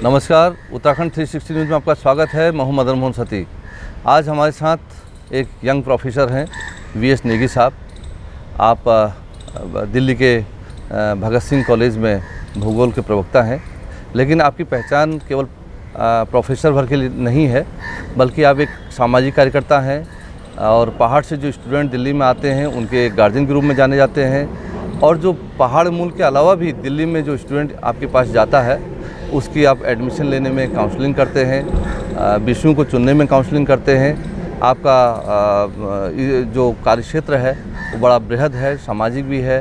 नमस्कार, उत्तराखंड 360 न्यूज़ में आपका स्वागत है। मैं हूं मदन मोहन सती। आज हमारे साथ एक यंग प्रोफेसर हैं वीएस नेगी साहब। आप दिल्ली के भगत सिंह कॉलेज में भूगोल के प्रवक्ता हैं, लेकिन आपकी पहचान केवल प्रोफेसर भर के लिए नहीं है, बल्कि आप एक सामाजिक कार्यकर्ता हैं और पहाड़ से जो स्टूडेंट दिल्ली में आते हैं उनके गार्जियन के रूप में जाने जाते हैं। और जो पहाड़ मूल के अलावा भी दिल्ली में जो स्टूडेंट आपके पास जाता है उसकी आप एडमिशन लेने में काउंसलिंग करते हैं, विषयों को चुनने में काउंसलिंग करते हैं। आपका जो कार्यक्षेत्र है वो बड़ा बृहद है, सामाजिक भी है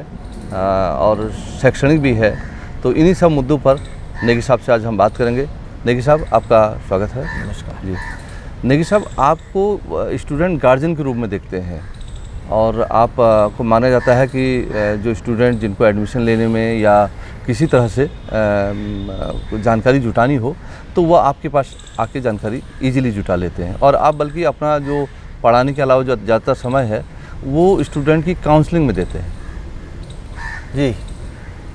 और शैक्षणिक भी है। तो इन्हीं सब मुद्दों पर नेगी साहब से आज हम बात करेंगे। नेगी साहब, आपका स्वागत है। नमस्कार जी। नेगी साहब, आपको स्टूडेंट गार्जियन के रूप में देखते हैं और आप को माना जाता है कि जो स्टूडेंट जिनको एडमिशन लेने में या किसी तरह से जानकारी जुटानी हो तो वह आपके पास आके जानकारी इजीली जुटा लेते हैं, और आप बल्कि अपना जो पढ़ाने के अलावा जो ज़्यादातर समय है वो स्टूडेंट की काउंसलिंग में देते हैं। जी,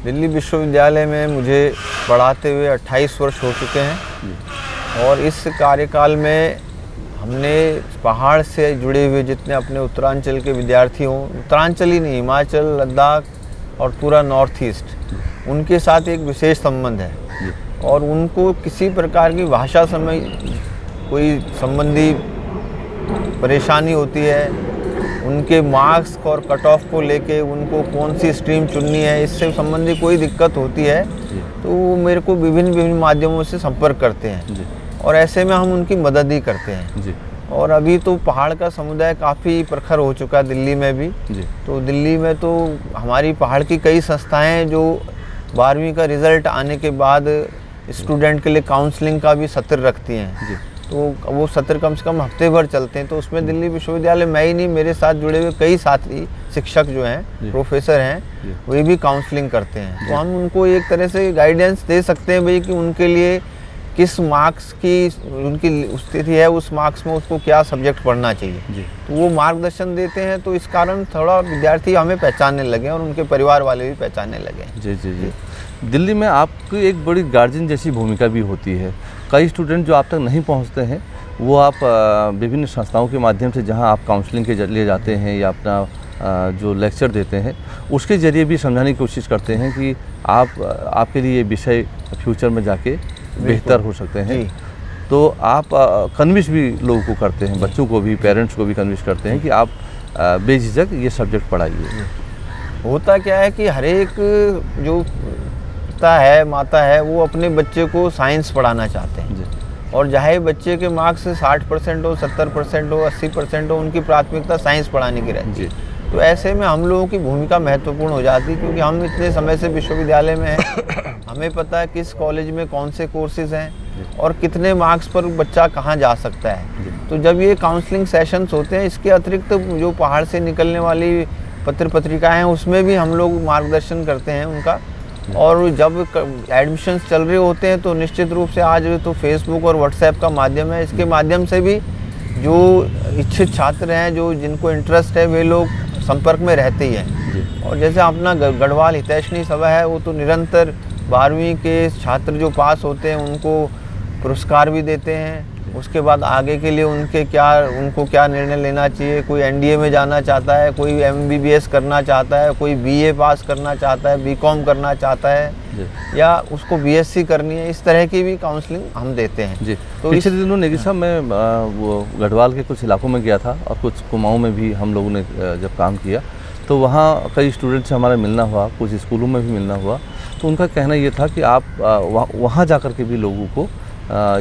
दिल्ली विश्वविद्यालय में मुझे पढ़ाते हुए 28 वर्ष हो चुके हैं और इस कार्यकाल में हमने पहाड़ से जुड़े हुए जितने अपने उत्तरांचल के विद्यार्थी हों, उत्तरांचल ही नहीं, हिमाचल, लद्दाख और पूरा नॉर्थ ईस्ट, उनके साथ एक विशेष संबंध है। और उनको किसी प्रकार की भाषा समय कोई संबंधी परेशानी होती है, उनके मार्क्स और कट ऑफ को लेके उनको कौन सी स्ट्रीम चुननी है, इससे संबंधी कोई दिक्कत होती है तो वो मेरे को विभिन्न माध्यमों से संपर्क करते हैं और ऐसे में हम उनकी मदद ही करते हैं जी। और अभी तो पहाड़ का समुदाय काफ़ी प्रखर हो चुका है दिल्ली में भी जी। तो दिल्ली में तो हमारी पहाड़ की कई संस्थाएं जो 12वीं का रिज़ल्ट आने के बाद स्टूडेंट के लिए काउंसलिंग का भी सत्र रखती हैं जी। तो वो सत्र कम से कम हफ्ते भर चलते हैं। तो उसमें दिल्ली विश्वविद्यालय मैं ही नहीं, मेरे साथ जुड़े हुए कई साथी शिक्षक जो हैं, प्रोफेसर हैं, वे भी काउंसलिंग करते हैं। तो हम उनको एक तरह से गाइडेंस दे सकते हैं भाई कि उनके लिए किस मार्क्स की उनकी स्थिति है, उस मार्क्स में उसको क्या सब्जेक्ट पढ़ना चाहिए जी। तो वो मार्गदर्शन देते हैं। तो इस कारण थोड़ा विद्यार्थी हमें पहचानने लगे और उनके परिवार वाले भी पहचानने लगे जी जी जी। दिल्ली में आपकी एक बड़ी गार्जियन जैसी भूमिका भी होती है। कई स्टूडेंट जो आप तक नहीं पहुंचते हैं वो आप विभिन्न संस्थाओं के माध्यम से, जहां आप काउंसलिंग के लिए जाते हैं या अपना जो लेक्चर देते हैं उसके ज़रिए भी समझाने की कोशिश करते हैं कि आपके लिए ये विषय फ्यूचर में जाके बेहतर हो सकते हैं। तो आप कन्विंस भी लोगों को करते हैं, बच्चों को भी, पेरेंट्स को भी कन्विंस करते हैं कि आप बेझिझक ये सब्जेक्ट पढ़ाइए। होता क्या है कि हर एक जो पिता है, माता है, वो अपने बच्चे को साइंस पढ़ाना चाहते हैं और चाहे बच्चे के मार्क्स 60% हो, 70% हो, 80% हो, उनकी प्राथमिकता साइंस पढ़ाने की रहती है। तो ऐसे में हम लोगों की भूमिका महत्वपूर्ण हो जाती है, क्योंकि हम इतने समय से विश्वविद्यालय में हैं, हमें पता है किस कॉलेज में कौन से कोर्सेज हैं और कितने मार्क्स पर बच्चा कहाँ जा सकता है। तो जब ये काउंसलिंग सेशंस होते हैं, इसके अतिरिक्त जो पहाड़ से निकलने वाली पत्र पत्रिकाएँ हैं उसमें भी हम लोग मार्गदर्शन करते हैं उनका। और जब एडमिशन्स चल रहे होते हैं तो निश्चित रूप से आज तो फेसबुक और व्हाट्सएप का माध्यम है, इसके माध्यम से भी जो इच्छित छात्र हैं, जो जिनको इंटरेस्ट है, वे लोग संपर्क में रहते ही हैं। और जैसे अपना गढ़वाल हितैषणी सभा है, वो तो निरंतर 12वीं के छात्र जो पास होते हैं उनको पुरस्कार भी देते हैं। उसके बाद आगे के लिए उनको क्या निर्णय लेना चाहिए, कोई एनडीए में जाना चाहता है, कोई एमबीबीएस करना चाहता है, कोई बीए पास करना चाहता है, बीकॉम करना चाहता है या उसको बीएससी करनी है, इस तरह की भी काउंसलिंग हम देते हैं जी। तो पिछले दिनों नेगी साहब मैं वो गढ़वाल के कुछ इलाकों में गया था और कुछ कुमाऊं में भी हम लोगों ने जब काम किया तो वहाँ कई स्टूडेंट से हमारा मिलना हुआ, कुछ स्कूलों में भी मिलना हुआ। तो उनका कहना ये था कि आप वहाँ जा कर के भी लोगों को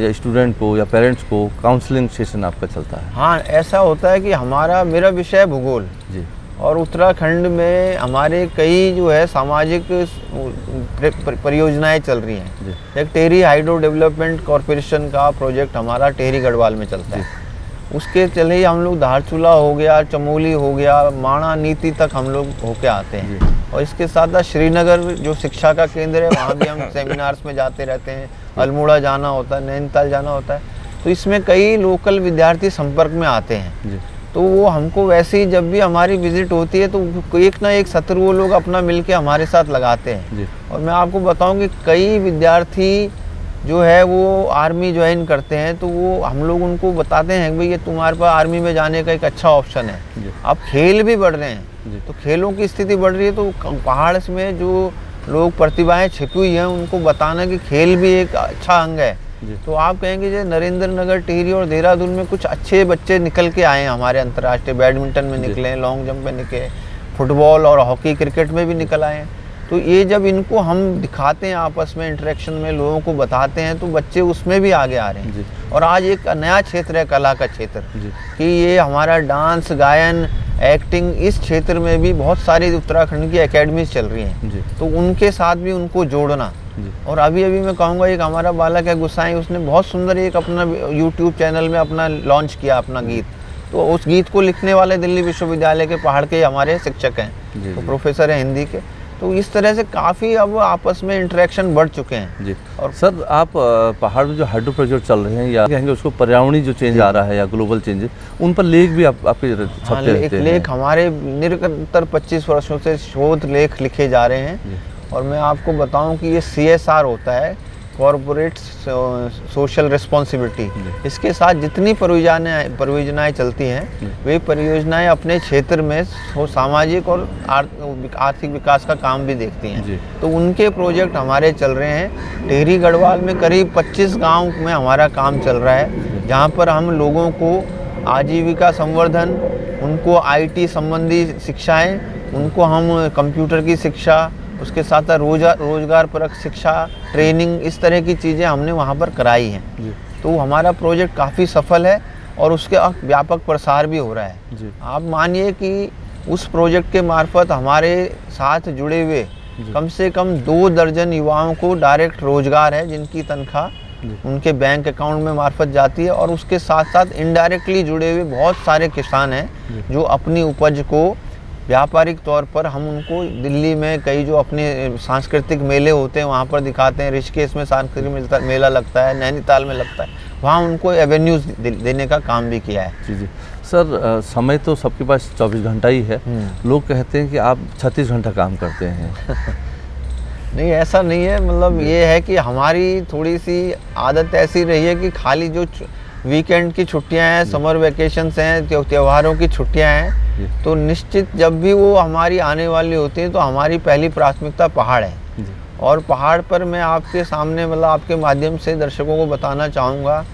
या स्टूडेंट को या पेरेंट्स को काउंसलिंग सेशन आपका चलता है। हाँ, ऐसा होता है कि मेरा विषय है भूगोल जी, और उत्तराखंड में हमारे कई जो है सामाजिक परियोजनाएं चल रही हैं। एक टेहरी हाइड्रो डेवलपमेंट कॉरपोरेशन का प्रोजेक्ट हमारा टेहरी गढ़वाल में चलता है। उसके चले ही हम लोग धारचूला हो गया, चमोली हो गया, माणा नीति तक हम लोग होके आते हैं। और इसके साथ साथ श्रीनगर जो शिक्षा का केंद्र है, वहाँ भी हम सेमिनार्स में जाते रहते हैं। अल्मोड़ा जाना होता है, नैनीताल जाना होता है। तो इसमें कई लोकल विद्यार्थी संपर्क में आते हैं। तो वो हमको वैसे ही जब भी हमारी विजिट होती है तो एक ना एक सत्र वो लोग अपना मिलके हमारे साथ लगाते हैं। और मैं आपको बताऊं कि कई विद्यार्थी जो है वो आर्मी ज्वाइन करते हैं, तो वो हम लोग उनको बताते हैं कि भाई ये तुम्हारे पास आर्मी में जाने का एक अच्छा ऑप्शन है। अब खेल भी बढ़ रहे हैं, तो खेलों की स्थिति बढ़ रही है, तो पहाड़ में जो लोग प्रतिभाएं छिपी हुई हैं उनको बताना कि खेल भी एक अच्छा अंग है। तो आप कहेंगे जो नरेंद्र नगर, टिहरी और देहरादून में कुछ अच्छे बच्चे निकल के आए हैं हमारे अंतर्राष्ट्रीय बैडमिंटन में निकले हैं, लॉन्ग जंप में निकले, फुटबॉल और हॉकी क्रिकेट में भी निकल आए हैं। तो ये जब इनको हम दिखाते हैं आपस में इंटरेक्शन में, लोगों को बताते हैं, तो बच्चे उसमें भी आगे आ रहे हैं। और आज एक नया क्षेत्र है कला का क्षेत्र, कि ये हमारा डांस, गायन, एक्टिंग, इस क्षेत्र में भी बहुत सारी उत्तराखंड की एकेडमीज चल रही हैं, तो उनके साथ भी उनको जोड़ना। और अभी मैं कहूँगा एक हमारा बालक है गुसाई, उसने बहुत सुंदर एक अपना यूट्यूब चैनल में अपना लॉन्च किया अपना गीत। तो उस गीत को लिखने वाले दिल्ली विश्वविद्यालय के पहाड़ के हमारे शिक्षक हैं, तो प्रोफेसर हैं हिंदी के। तो इस तरह से काफ़ी अब आपस में इंटरेक्शन बढ़ चुके हैं जी। और सर आप पहाड़ में जो हाइड्रो प्रोजेक्ट चल रहे हैं, या कहेंगे उसको पर्यावरणीय जो चेंज आ रहा है या ग्लोबल चेंज, उन पर लेख भी आपके छपते रहते हैं? लेख हमारे निरंतर 25 वर्षों से शोध लेख लिखे जा रहे हैं। और मैं आपको बताऊं कि ये CSR होता है, कॉरपोरेट सोशल रिस्पॉन्सिबिलिटी। इसके साथ जितनी परियोजनाएं चलती हैं, वे परियोजनाएं अपने क्षेत्र में सामाजिक और आर्थिक विकास का काम भी देखती हैं। तो उनके प्रोजेक्ट हमारे चल रहे हैं। टिहरी गढ़वाल में करीब 25 गांव में हमारा काम चल रहा है, जहां पर हम लोगों को आजीविका संवर्धन, उनको IT संबंधी शिक्षाएँ, उनको हम कंप्यूटर की शिक्षा, उसके साथ साथ रोजगार परक शिक्षा, ट्रेनिंग, इस तरह की चीज़ें हमने वहाँ पर कराई हैं। तो हमारा प्रोजेक्ट काफ़ी सफल है और उसके व्यापक प्रसार भी हो रहा है। आप मानिए कि उस प्रोजेक्ट के मार्फत हमारे साथ जुड़े हुए कम से कम 2 दर्जन युवाओं को डायरेक्ट रोजगार है, जिनकी तनख्वाह उनके बैंक अकाउंट में मार्फत जाती है। और उसके साथ साथ इनडायरेक्टली जुड़े हुए बहुत सारे किसान हैं जो अपनी उपज को व्यापारिक तौर पर, हम उनको दिल्ली में कई जो अपने सांस्कृतिक मेले होते हैं वहाँ पर दिखाते हैं। ऋषिकेश में सांस्कृतिक मेला लगता है, नैनीताल में लगता है, वहाँ उनको एवेन्यूज़ देने का काम भी किया है। जी सर, समय तो सबके पास 24 घंटा ही है। लोग कहते हैं कि आप 36 घंटा काम करते हैं। नहीं, ऐसा नहीं है। मतलब ये है कि हमारी थोड़ी सी आदत ऐसी रही है कि खाली जो वीकेंड की छुट्टियां हैं, समर वेकेशंस हैं, त्योहारों की छुट्टियां हैं, तो निश्चित जब भी वो हमारी आने वाली होती हैं, तो हमारी पहली प्राथमिकता पहाड़ है। और पहाड़ पर मैं आपके सामने, मतलब आपके माध्यम से दर्शकों को बताना चाहूँगा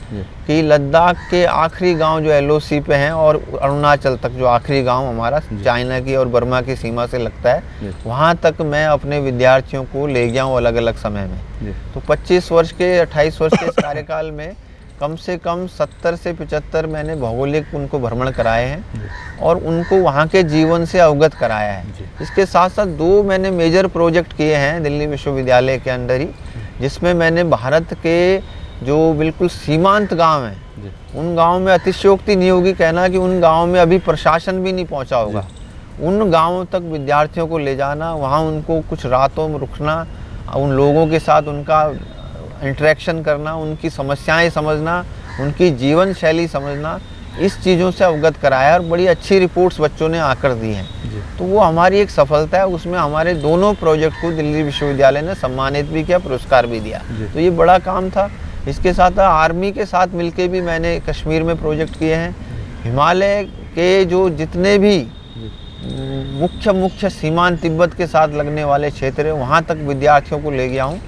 कि लद्दाख के आखिरी गांव जो LOC पे हैं और अरुणाचल तक जो आखिरी गांव हमारा चाइना की और बर्मा की सीमा से लगता है, वहाँ तक मैं अपने विद्यार्थियों को ले गया हूँ अलग अलग समय में। तो 25 वर्ष के 28 वर्ष के इस कार्यकाल में कम से कम 70 से 75 मैंने भौगोलिक उनको भ्रमण कराए हैं और उनको वहाँ के जीवन से अवगत कराया है। इसके साथ साथ 2 मैंने मेजर प्रोजेक्ट किए हैं दिल्ली विश्वविद्यालय के अंदर ही, जिसमें मैंने भारत के जो बिल्कुल सीमांत गांव हैं, उन गाँव में अतिशयोक्ति नहीं होगी कहना कि उन गाँव में अभी प्रशासन भी नहीं पहुँचा होगा, उन गाँवों तक विद्यार्थियों को ले जाना, वहाँ उनको कुछ रातों में रुकना, उन लोगों के साथ उनका इंटरेक्शन करना, उनकी समस्याएं समझना, उनकी जीवन शैली समझना, इस चीज़ों से अवगत कराया और बड़ी अच्छी रिपोर्ट्स बच्चों ने आकर दी हैं। तो वो हमारी एक सफलता है। उसमें हमारे दोनों प्रोजेक्ट को दिल्ली विश्वविद्यालय ने सम्मानित भी किया, पुरस्कार भी दिया। तो ये बड़ा काम था। इसके साथ आर्मी के साथ मिलके भी मैंने कश्मीर में प्रोजेक्ट किए हैं। हिमालय के जो जितने भी मुख्य सीमांत तिब्बत के साथ लगने वाले क्षेत्र है, वहाँ तक विद्यार्थियों को ले गया हूँ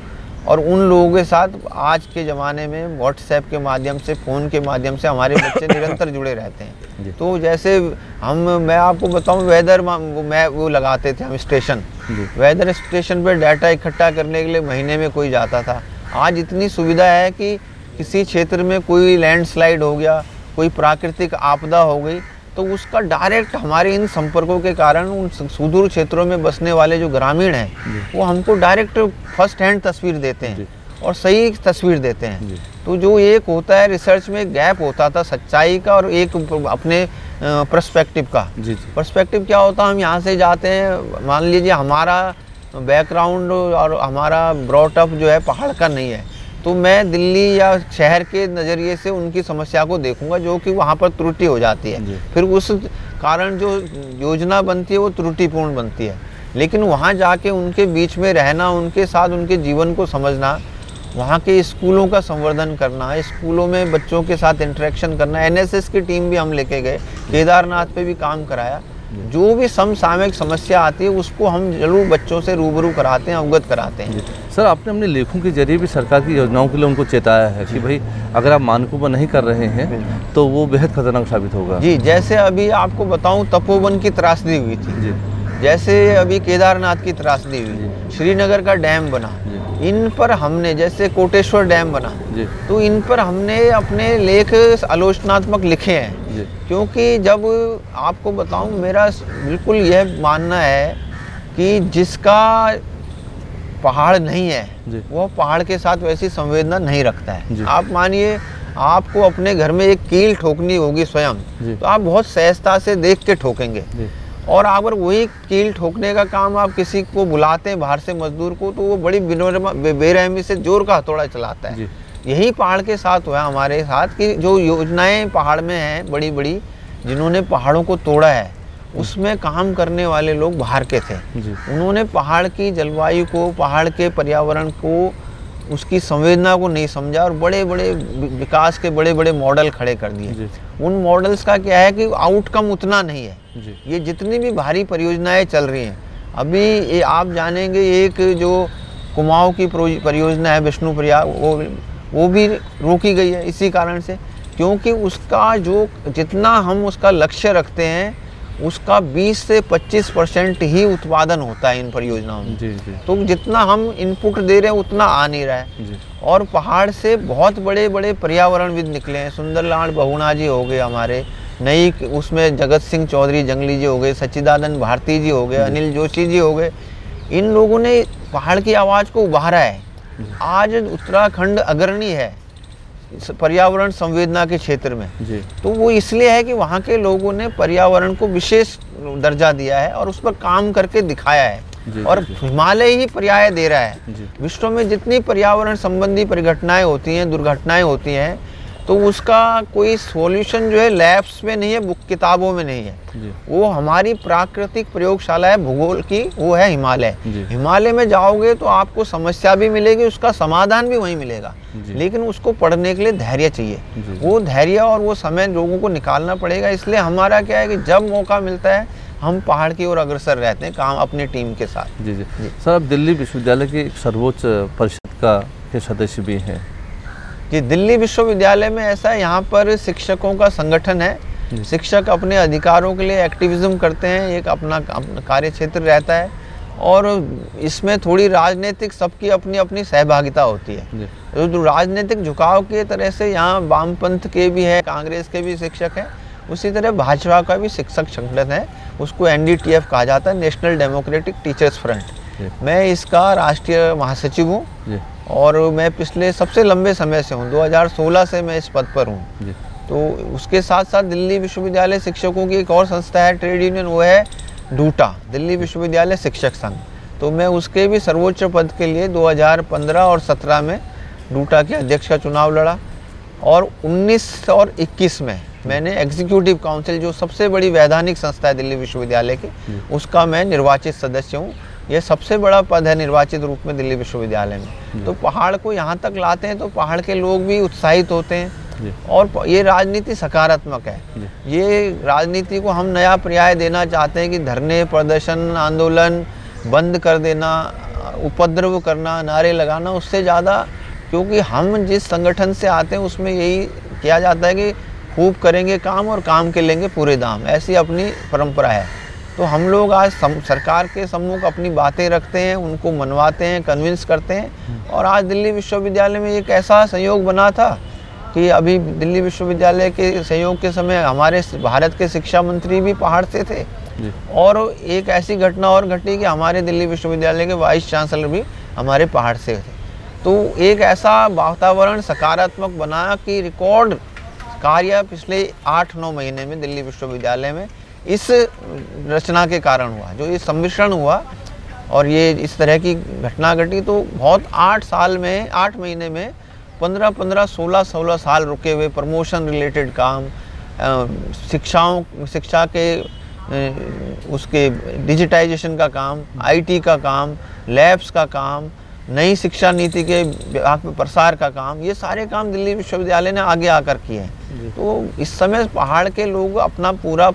और उन लोगों के साथ आज के ज़माने में व्हाट्सएप के माध्यम से, फ़ोन के माध्यम से हमारे बच्चे निरंतर जुड़े रहते हैं। तो जैसे मैं आपको बताऊं, वेदर वो लगाते थे हम स्टेशन, वेदर स्टेशन पर डाटा इकट्ठा करने के लिए महीने में कोई जाता था। आज इतनी सुविधा है कि किसी क्षेत्र में कोई लैंडस्लाइड हो गया, कोई प्राकृतिक आपदा हो गई, तो उसका डायरेक्ट हमारे इन संपर्कों के कारण उन सुदूर क्षेत्रों में बसने वाले जो ग्रामीण हैं, वो हमको डायरेक्ट फर्स्ट हैंड तस्वीर देते हैं और सही तस्वीर देते हैं। तो जो एक होता है रिसर्च में गैप होता था सच्चाई का और एक अपने पर्सपेक्टिव का। पर्सपेक्टिव क्या होता है, हम यहाँ से जाते हैं, मान लीजिए हमारा बैकग्राउंड और हमारा ब्रॉटअप जो है पहाड़ का नहीं है, तो मैं दिल्ली या शहर के नज़रिए से उनकी समस्या को देखूंगा जो कि वहाँ पर त्रुटि हो जाती है, फिर उस कारण जो योजना बनती है वो त्रुटिपूर्ण बनती है। लेकिन वहाँ जाके उनके बीच में रहना, उनके साथ उनके जीवन को समझना वहाँ के स्कूलों का संवर्धन करना, स्कूलों में बच्चों के साथ इंटरेक्शन करना। एनएसएस की टीम भी हम लेके गए, केदारनाथ पे भी काम कराया। जो भी समसामयिक समस्या आती है उसको हम जरूर बच्चों से रूबरू कराते हैं, अवगत कराते हैं। सर, आपने अपने लेखों के जरिए भी सरकार की योजनाओं के लिए उनको चेताया है कि भाई अगर आप मानकों पर नहीं कर रहे हैं तो वो बेहद खतरनाक साबित होगा। जी, जैसे अभी आपको बताऊं, तपोवन की त्रासदी हुई थी जी, जैसे अभी केदारनाथ की त्रासदी हुई, श्रीनगर का डैम बना, इन पर हमने, जैसे कोटेश्वर डैम बना, तो इन पर हमने अपने लेख आलोचनात्मक लिखे हैं। क्योंकि जब आपको बताऊं, मेरा बिल्कुल यह मानना है कि जिसका पहाड़ नहीं है वो पहाड़ के साथ वैसी संवेदना नहीं रखता है। आप मानिए, आपको अपने घर में एक कील ठोकनी होगी स्वयं, तो आप बहुत सहजता से देख के ठोकेंगे। और अगर वही कील ठोकने का काम आप किसी को बुलाते हैं बाहर से मजदूर को, तो वो बड़ी बेरहमी से जोर का हथौड़ा चलाता है। यही पहाड़ के साथ हुआ हमारे साथ कि जो योजनाएं पहाड़ में हैं बड़ी बड़ी, जिन्होंने पहाड़ों को तोड़ा है, उसमें काम करने वाले लोग बाहर के थे। उन्होंने पहाड़ की जलवायु को, पहाड़ के पर्यावरण को, उसकी संवेदना को नहीं समझा और बड़े बड़े विकास के बड़े बड़े मॉडल खड़े कर दिए। उन मॉडल्स का क्या है कि आउटकम उतना नहीं है। ये जितनी भी भारी परियोजनाएं चल रही हैं, अभी ये आप जानेंगे, एक जो कुमाऊं की परियोजना है विष्णु प्रयाग, वो भी रोकी गई है इसी कारण से, क्योंकि उसका जो जितना हम उसका लक्ष्य रखते हैं उसका 20 से 25% ही उत्पादन होता है इन परियोजनाओं में। तो जितना हम इनपुट दे रहे हैं उतना आ नहीं रहा है। और पहाड़ से बहुत बड़े बड़े पर्यावरणविद निकले हैं। सुंदरलाल बहुगुणा जी हो गए हमारे, नई उसमें जगत सिंह चौधरी जंगली जी हो गए, सच्चिदानंद भारती जी हो गए, अनिल जोशी जी हो गए। इन लोगों ने पहाड़ की आवाज़ को उभारा है। आज उत्तराखंड अग्रणी है पर्यावरण संवेदना के क्षेत्र में। तो वो इसलिए है कि वहाँ के लोगों ने पर्यावरण को विशेष दर्जा दिया है और उस पर काम करके दिखाया है। और हिमालय ही पर्याय दे रहा है। विश्व में जितनी पर्यावरण संबंधी परिघटनाएं होती हैं, दुर्घटनाएं होती हैं, तो उसका कोई सॉल्यूशन जो है लैब्स में नहीं है, बुक किताबों में नहीं है। वो हमारी प्राकृतिक प्रयोगशाला है भूगोल की, वो है हिमालय। हिमालय में जाओगे तो आपको समस्या भी मिलेगी, उसका समाधान भी वहीं मिलेगा, लेकिन उसको पढ़ने के लिए धैर्य चाहिए। वो धैर्य और वो समय लोगों को निकालना पड़ेगा। इसलिए हमारा क्या है कि जब मौका मिलता है हम पहाड़ की ओर अग्रसर रहते हैं काम अपनी टीम के साथ। जी। सर, आप दिल्ली विश्वविद्यालय के सर्वोच्च परिषद के सदस्य भी हैं। जी, दिल्ली विश्वविद्यालय में ऐसा है, यहाँ पर शिक्षकों का संगठन है। शिक्षक अपने अधिकारों के लिए एक्टिविज्म करते हैं, एक अपना कार्य क्षेत्र रहता है और इसमें थोड़ी राजनीतिक, सबकी अपनी अपनी सहभागिता होती है। जो राजनीतिक झुकाव की तरह से यहाँ वामपंथ के भी है, कांग्रेस के भी शिक्षक हैं, उसी तरह भाजपा का भी शिक्षक संगठन है, उसको NDTF कहा जाता है, नेशनल डेमोक्रेटिक टीचर्स फ्रंट। मैं इसका राष्ट्रीय महासचिव हूँ और मैं पिछले सबसे लंबे समय से हूँ, 2016 से मैं इस पद पर हूँ। तो उसके साथ साथ दिल्ली विश्वविद्यालय शिक्षकों की एक और संस्था है, ट्रेड यूनियन, वो है डूटा, दिल्ली विश्वविद्यालय शिक्षक संघ। तो मैं उसके भी सर्वोच्च पद के लिए 2015 और 17 में डूटा के अध्यक्ष का चुनाव लड़ा और 19 और 21 में मैंने एग्जीक्यूटिव काउंसिल, जो सबसे बड़ी वैधानिक संस्था है दिल्ली विश्वविद्यालय की, उसका मैं निर्वाचित सदस्य हूँ। यह सबसे बड़ा पद है निर्वाचित रूप में दिल्ली विश्वविद्यालय में। तो पहाड़ को यहाँ तक लाते हैं तो पहाड़ के लोग भी उत्साहित होते हैं और ये राजनीति सकारात्मक है। ये राजनीति को हम नया पर्याय देना चाहते हैं कि धरने, प्रदर्शन, आंदोलन बंद कर देना, उपद्रव करना, नारे लगाना, उससे ज़्यादा, क्योंकि हम जिस संगठन से आते हैं उसमें यही किया जाता है कि खूब करेंगे काम और काम के लेंगे पूरे दाम, ऐसी अपनी परंपरा है। तो हम लोग आज सरकार के सम्मुख अपनी बातें रखते हैं, उनको मनवाते हैं, कन्विंस करते हैं। और आज दिल्ली विश्वविद्यालय में एक ऐसा संयोग बना था कि अभी दिल्ली विश्वविद्यालय के संयोग के समय हमारे भारत के शिक्षा मंत्री भी पहाड़ से थे और एक ऐसी घटना और घटी कि हमारे दिल्ली विश्वविद्यालय के वाइस चांसलर भी हमारे पहाड़ से थे। तो एक ऐसा वातावरण सकारात्मक बना कि रिकॉर्ड कार्य पिछले 8-9 महीने में दिल्ली विश्वविद्यालय में इस रचना के कारण हुआ, जो ये सम्मिश्रण हुआ और ये इस तरह की घटना घटी। तो बहुत 8 साल में, 8 महीने में 15-15, 16-16 साल रुके हुए प्रमोशन रिलेटेड काम, शिक्षा के उसके डिजिटाइजेशन का काम, IT का काम, लैब्स का काम, नई शिक्षा नीति के विभाग में प्रसार का काम, ये सारे काम दिल्ली विश्वविद्यालय ने आगे आकर किए हैं। तो इस समय पहाड़ के लोग अपना पूरा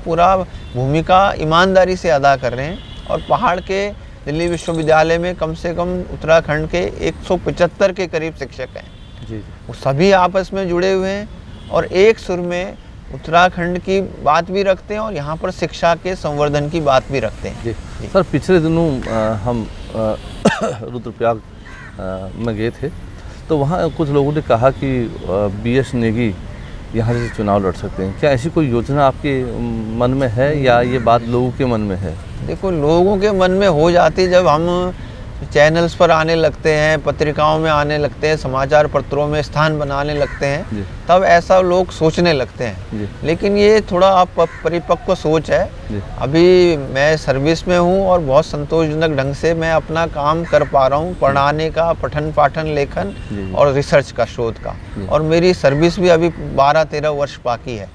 भूमिका ईमानदारी से अदा कर रहे हैं और पहाड़ के दिल्ली विश्वविद्यालय में कम से कम उत्तराखंड के 175 के करीब शिक्षक हैं। जी वो सभी आपस में जुड़े हुए हैं और एक सुर में उत्तराखंड की बात भी रखते हैं और यहाँ पर शिक्षा के संवर्धन की बात भी रखते हैं। जी सर, पिछले दिनों हम रुद्रप्रयाग में गए थे, तो वहाँ कुछ लोगों ने कहा कि BS नेगी यहाँ से चुनाव लड़ सकते हैं। क्या ऐसी कोई योजना आपके मन में है या ये बात लोगों के मन में है? देखो, लोगों के मन में हो जाती है जब हम चैनल्स पर आने लगते हैं, पत्रिकाओं में आने लगते हैं, समाचार पत्रों में स्थान बनाने लगते हैं, तब ऐसा लोग सोचने लगते हैं। लेकिन ये थोड़ा आप परिपक्व सोच है। अभी मैं सर्विस में हूँ और बहुत संतोषजनक ढंग से मैं अपना काम कर पा रहा हूँ, पढ़ाने का, पठन पाठन, लेखन और रिसर्च का, शोध का। और मेरी सर्विस भी अभी 12-13 वर्ष बाकी है।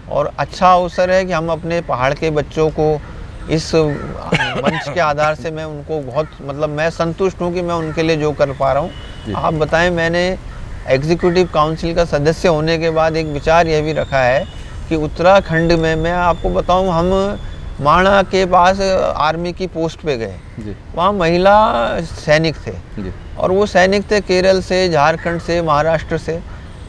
और अच्छा अवसर है कि हम अपने पहाड़ के बच्चों को इस मंच के आधार से मैं उनको बहुत, मतलब मैं संतुष्ट हूँ कि मैं उनके लिए जो कर पा रहा हूँ। आप बताएं, मैंने एग्जीक्यूटिव काउंसिल का सदस्य होने के बाद एक विचार यह भी रखा है कि उत्तराखंड में, मैं आपको बताऊं, हम माणा के पास आर्मी की पोस्ट पे गए, वहाँ महिला सैनिक थे और वो सैनिक थे केरल से, झारखंड से, महाराष्ट्र से।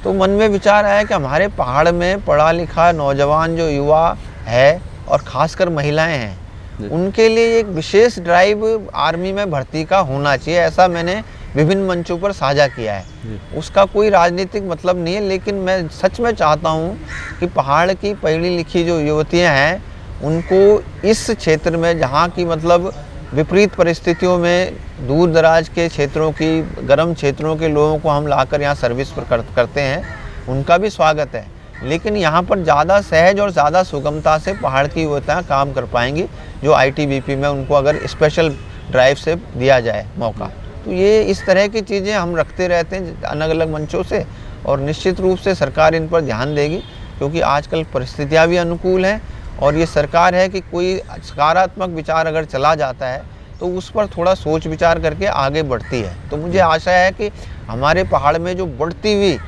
तो मन में विचार आया कि हमारे पहाड़ में पढ़ा लिखा नौजवान जो युवा है और ख़ासकर महिलाएं हैं, उनके लिए एक विशेष ड्राइव आर्मी में भर्ती का होना चाहिए। ऐसा मैंने विभिन्न मंचों पर साझा किया है। उसका कोई राजनीतिक मतलब नहीं है, लेकिन मैं सच में चाहता हूँ कि पहाड़ की पढ़ी लिखी जो युवतियाँ हैं, उनको इस क्षेत्र में, जहाँ की मतलब विपरीत परिस्थितियों में दूर दराज के क्षेत्रों की, गर्म क्षेत्रों के लोगों को हम लाकर यहाँ सर्विस पर करते हैं, उनका भी स्वागत है। लेकिन यहाँ पर ज़्यादा सहज और ज़्यादा सुगमता से पहाड़ की युवतियाँ काम कर पाएंगी, जो ITBP में उनको अगर स्पेशल ड्राइव से दिया जाए मौका। तो ये इस तरह की चीज़ें हम रखते रहते हैं अलग अलग मंचों से, और निश्चित रूप से सरकार इन पर ध्यान देगी, क्योंकि आजकल परिस्थितियाँ भी अनुकूल हैं और ये सरकार है कि कोई सकारात्मक विचार अगर चला जाता है तो उस पर थोड़ा सोच विचार करके आगे बढ़ती है। तो मुझे आशा है कि हमारे पहाड़ में जो बढ़ती हुई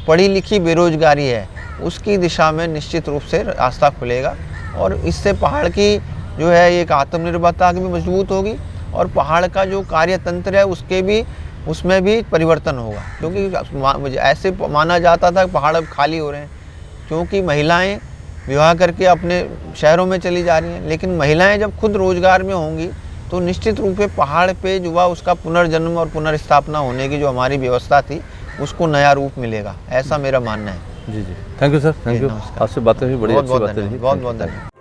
पढ़ी लिखी बेरोजगारी है, उसकी दिशा में निश्चित रूप से रास्ता खुलेगा और इससे पहाड़ की जो है एक आत्मनिर्भरता भी मजबूत होगी और पहाड़ का जो कार्यतंत्र है उसमें भी परिवर्तन होगा। क्योंकि ऐसे माना जाता था कि पहाड़ अब खाली हो रहे हैं क्योंकि महिलाएं विवाह करके अपने शहरों में चली जा रही हैं। लेकिन महिलाएं जब खुद रोजगार में होंगी तो निश्चित रूप से पहाड़ पे जो हुआ उसका पुनर्जन्म और पुनर्स्थापना होने की जो हमारी व्यवस्था थी उसको नया रूप मिलेगा, ऐसा मेरा मानना है। जी। Thank you sir, thank you. आपसे बातें हुई, बड़ी अच्छी बातें रही। बहुत बहुत धन्यवाद।